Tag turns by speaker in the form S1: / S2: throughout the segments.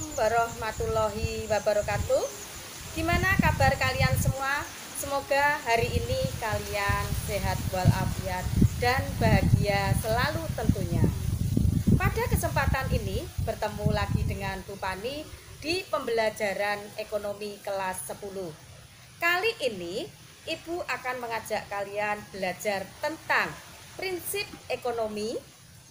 S1: Assalamualaikum warahmatullahi wabarakatuh. Gimana kabar kalian semua? Semoga hari ini kalian sehat walafiat dan bahagia selalu tentunya. Pada kesempatan ini bertemu lagi dengan Bu Pani di pembelajaran ekonomi kelas 10. Kali ini Ibu akan mengajak kalian belajar tentang prinsip ekonomi,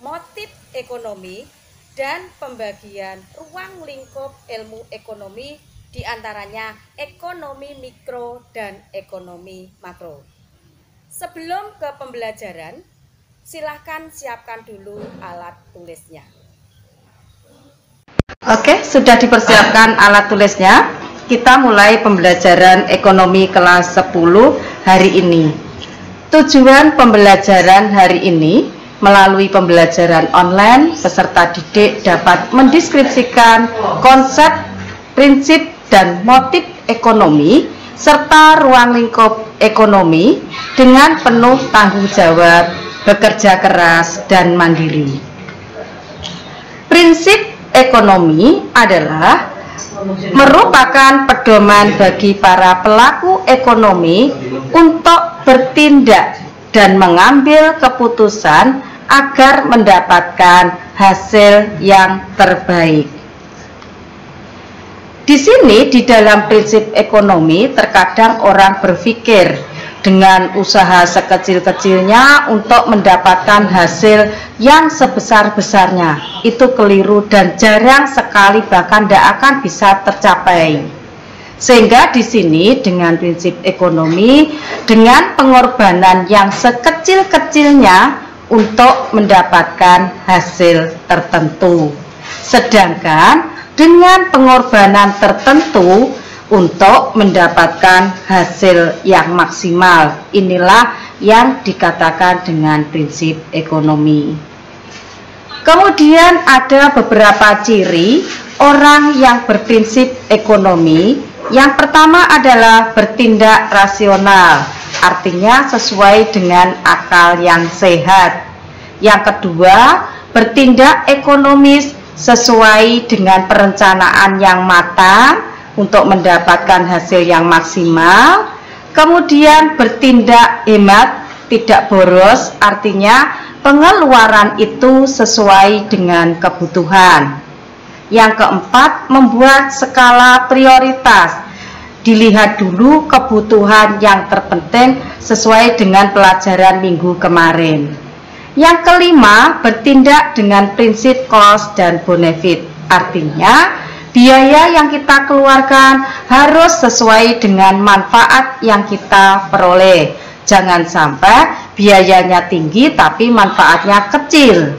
S1: motif ekonomi, dan pembagian ruang lingkup ilmu ekonomi, diantaranya ekonomi mikro dan ekonomi makro. Sebelum ke pembelajaran, silahkan siapkan dulu alat tulisnya.
S2: Oke, sudah dipersiapkan alat tulisnya. Kita mulai pembelajaran ekonomi kelas 10 hari ini. Tujuan pembelajaran hari ini, melalui pembelajaran online, peserta didik dapat mendeskripsikan konsep, prinsip, dan motif ekonomi, serta ruang lingkup ekonomi dengan penuh tanggung jawab, bekerja keras, dan mandiri. Prinsip ekonomi adalah merupakan pedoman bagi para pelaku ekonomi untuk bertindak dan mengambil keputusan agar mendapatkan hasil yang terbaik. Di sini, di dalam prinsip ekonomi, terkadang orang berpikir dengan usaha sekecil-kecilnya untuk mendapatkan hasil yang sebesar-besarnya. Itu keliru dan jarang sekali, bahkan tidak akan bisa tercapai. Sehingga di sini dengan prinsip ekonomi, dengan pengorbanan yang sekecil-kecilnya untuk mendapatkan hasil tertentu. Sedangkan dengan pengorbanan tertentu untuk mendapatkan hasil yang maksimal. Inilah yang dikatakan dengan prinsip ekonomi. Kemudian ada beberapa ciri orang yang berprinsip ekonomi. Yang pertama adalah bertindak rasional, artinya sesuai dengan akal yang sehat. Yang kedua, bertindak ekonomis sesuai dengan perencanaan yang matang untuk mendapatkan hasil yang maksimal. Kemudian bertindak hemat, tidak boros, artinya pengeluaran itu sesuai dengan kebutuhan. Yang keempat, membuat skala prioritas. Dilihat dulu kebutuhan yang terpenting sesuai dengan pelajaran minggu kemarin. Yang kelima, bertindak dengan prinsip cost dan benefit. Artinya, biaya yang kita keluarkan harus sesuai dengan manfaat yang kita peroleh. Jangan sampai biayanya tinggi tapi manfaatnya kecil.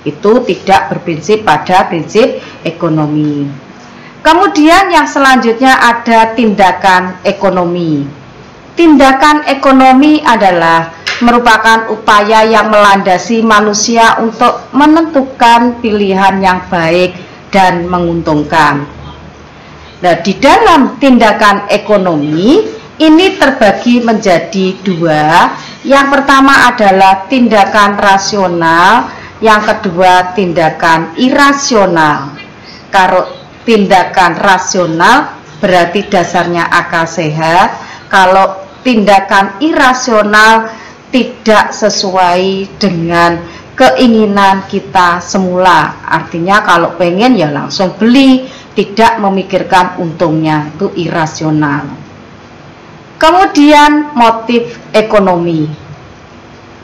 S2: Itu tidak berprinsip pada prinsip ekonomi. Kemudian yang selanjutnya ada tindakan ekonomi. Tindakan ekonomi adalah merupakan upaya yang melandasi manusia untuk menentukan pilihan yang baik dan menguntungkan. Nah, di dalam tindakan ekonomi ini terbagi menjadi dua. Yang pertama adalah tindakan rasional, yang kedua tindakan irasional. Kalau tindakan rasional berarti dasarnya akal sehat. Kalau tindakan irasional tidak sesuai dengan keinginan kita semula. Artinya kalau pengen ya langsung beli, tidak memikirkan untungnya, itu irasional. Kemudian motif ekonomi.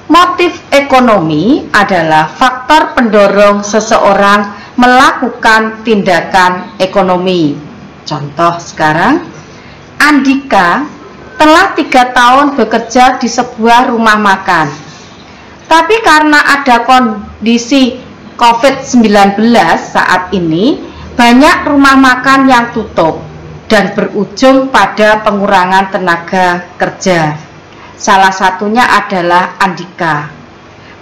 S2: Motif ekonomi adalah faktor pendorong seseorang melakukan tindakan ekonomi. Contoh sekarang, Andika telah 3 tahun bekerja di sebuah rumah makan. Tapi karena ada kondisi COVID-19 saat ini, banyak rumah makan yang tutup dan berujung pada pengurangan tenaga kerja. Salah satunya adalah Andika.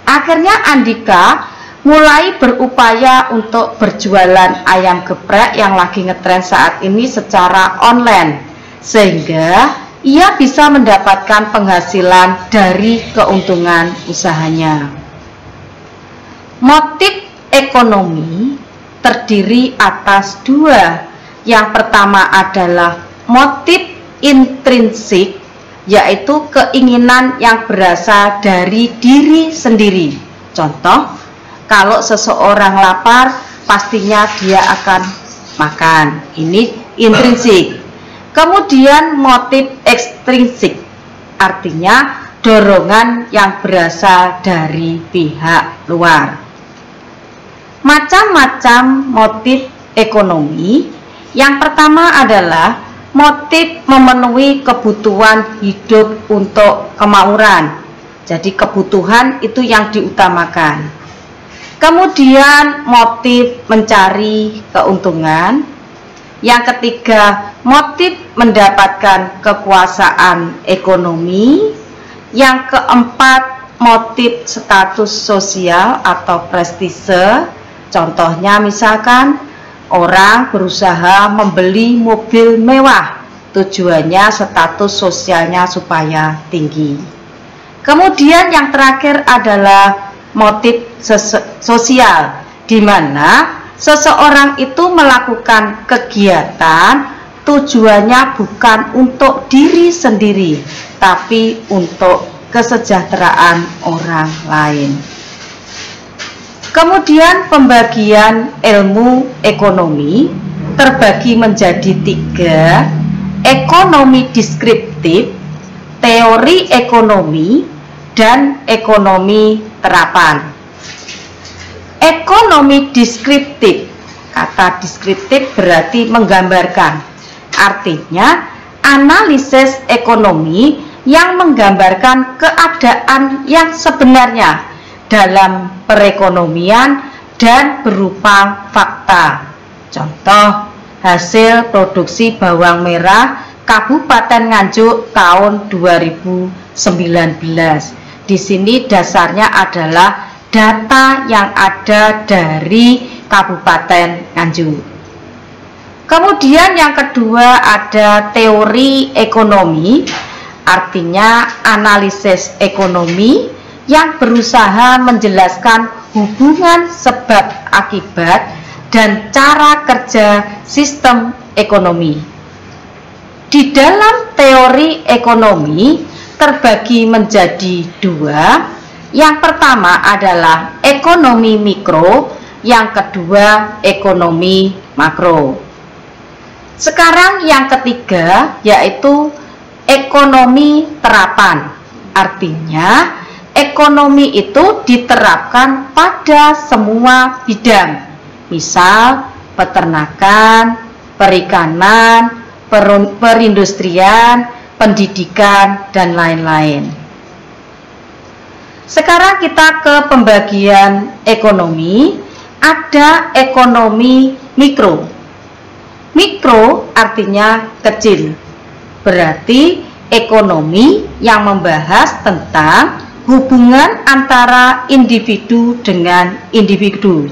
S2: Akhirnya Andika mulai berupaya untuk berjualan ayam geprek yang lagi ngetren saat ini secara online, sehingga ia bisa mendapatkan penghasilan dari keuntungan usahanya. Motif ekonomi terdiri atas dua. Yang pertama adalah motif intrinsik, yaitu keinginan yang berasal dari diri sendiri. Contoh, kalau seseorang lapar, pastinya dia akan makan. Ini intrinsik. Kemudian motif ekstrinsik, artinya dorongan yang berasal dari pihak luar. Macam-macam motif ekonomi. Yang pertama adalah motif memenuhi kebutuhan hidup untuk kemakmuran. Jadi kebutuhan itu yang diutamakan. Kemudian motif mencari keuntungan. Yang ketiga, motif mendapatkan kekuasaan ekonomi. Yang keempat, motif status sosial atau prestise. Contohnya misalkan orang berusaha membeli mobil mewah, tujuannya status sosialnya supaya tinggi. Kemudian yang terakhir adalah motif sosial, di mana seseorang itu melakukan kegiatan tujuannya bukan untuk diri sendiri, tapi untuk kesejahteraan orang lain. Kemudian pembagian ilmu ekonomi terbagi menjadi tiga: ekonomi deskriptif, teori ekonomi, dan ekonomi terapan. Ekonomi deskriptif, kata deskriptif berarti menggambarkan, artinya analisis ekonomi yang menggambarkan keadaan yang sebenarnya dalam perekonomian dan berupa fakta. Contoh, hasil produksi bawang merah Kabupaten Nganjuk tahun 2019. Di sini dasarnya adalah data yang ada dari Kabupaten Nganjuk. Kemudian yang kedua ada teori ekonomi, artinya analisis ekonomi yang berusaha menjelaskan hubungan sebab akibat dan cara kerja sistem ekonomi. Di dalam teori ekonomi terbagi menjadi dua. Yang pertama adalah ekonomi mikro, yang kedua ekonomi makro. Sekarang yang ketiga yaitu ekonomi terapan, artinya ekonomi itu diterapkan pada semua bidang, misal peternakan, perikanan, perindustrian, pendidikan, dan lain-lain. Sekarang kita ke pembagian ekonomi. Ada ekonomi mikro. Mikro artinya kecil, berarti ekonomi yang membahas tentang hubungan antara individu dengan individu.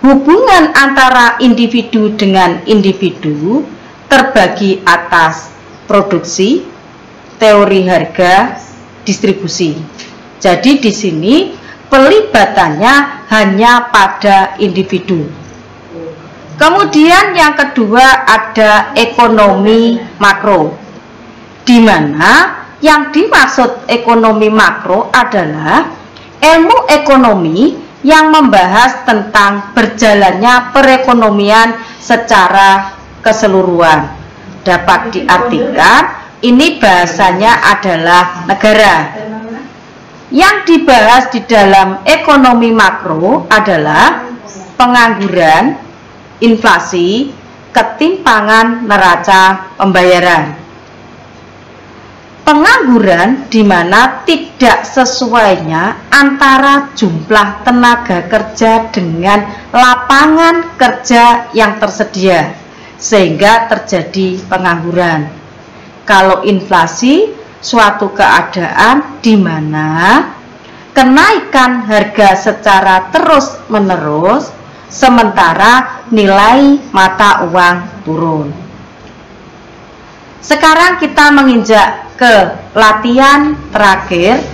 S2: Hubungan antara individu dengan individu terbagi atas produksi, teori harga, distribusi. Jadi di sini pelibatannya hanya pada individu. Kemudian yang kedua ada ekonomi makro, di mana yang dimaksud ekonomi makro adalah ilmu ekonomi yang membahas tentang berjalannya perekonomian secara keseluruhan. Dapat diartikan ini bahasanya adalah negara. Yang dibahas di dalam ekonomi makro adalah pengangguran, inflasi, ketimpangan neraca pembayaran. Pengangguran di mana tidak sesuainya antara jumlah tenaga kerja dengan lapangan kerja yang tersedia, sehingga terjadi pengangguran. Kalau inflasi, suatu keadaan di mana kenaikan harga secara terus-menerus sementara nilai mata uang turun. Sekarang kita menginjak ke latihan terakhir,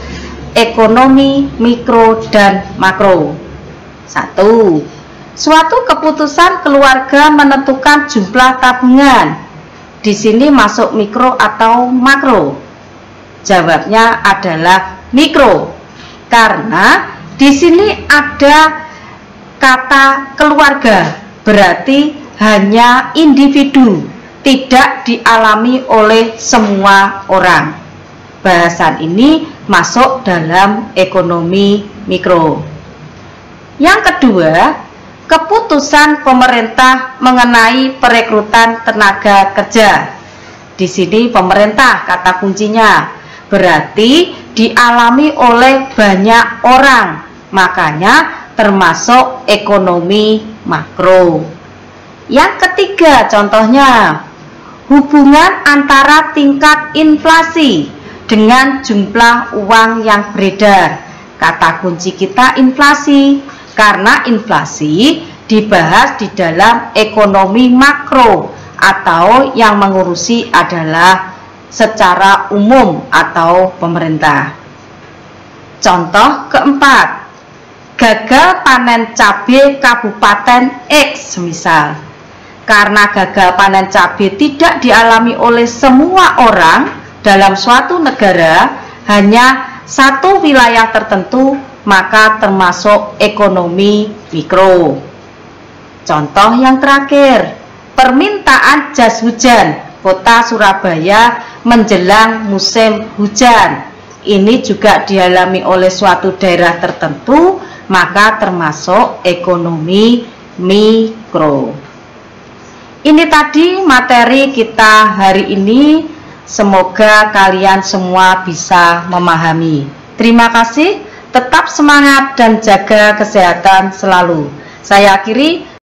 S2: ekonomi mikro dan makro. 1. Suatu keputusan keluarga menentukan jumlah tabungan. Di sini masuk mikro atau makro? Jawabnya adalah mikro. Karena di sini ada kata keluarga, berarti hanya individu, tidak dialami oleh semua orang. Bahasan ini masuk dalam ekonomi mikro. Yang kedua, keputusan pemerintah mengenai perekrutan tenaga kerja. Di sini pemerintah kata kuncinya, berarti dialami oleh banyak orang, makanya termasuk ekonomi makro. Yang ketiga contohnya, hubungan antara tingkat inflasi dengan jumlah uang yang beredar. Kata kunci kita inflasi, karena inflasi dibahas di dalam ekonomi makro atau yang mengurusi adalah secara umum atau pemerintah. Contoh keempat, gagal panen cabai Kabupaten X misal. Karena gagal panen cabai tidak dialami oleh semua orang dalam suatu negara, hanya satu wilayah tertentu, maka termasuk ekonomi mikro. Contoh yang terakhir, permintaan jas hujan Kota Surabaya menjelang musim hujan. Ini juga dialami oleh suatu daerah tertentu, maka termasuk ekonomi mikro. Ini tadi materi kita hari ini. Semoga kalian semua bisa memahami. Terima kasih, tetap semangat dan jaga kesehatan selalu. Saya akhiri,